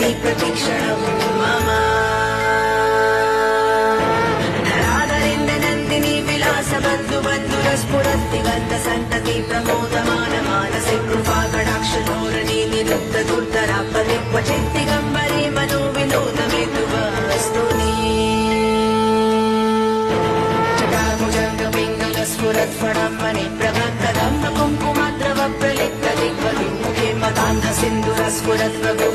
भवति प्रतीक्षणं मम राधरेन्द्रनन्दिनी विलासबन्धुबन्धुरस्फुरद्दिगन्तसन्तति प्रमोदमान मानसे कृपाकटाक्षधोरणी निरुद्धदुर्धरापदे क्वचिद्दिगम्बरे मनोविनोदमेतुवस्तुनि स्फुरत्फणमणि प्रगद्धदम्ब कुङ्कुमद्रव प्रलिप्तदिग्वलिमुखे मदान्धसिन्धुरस्फुरद्वगौ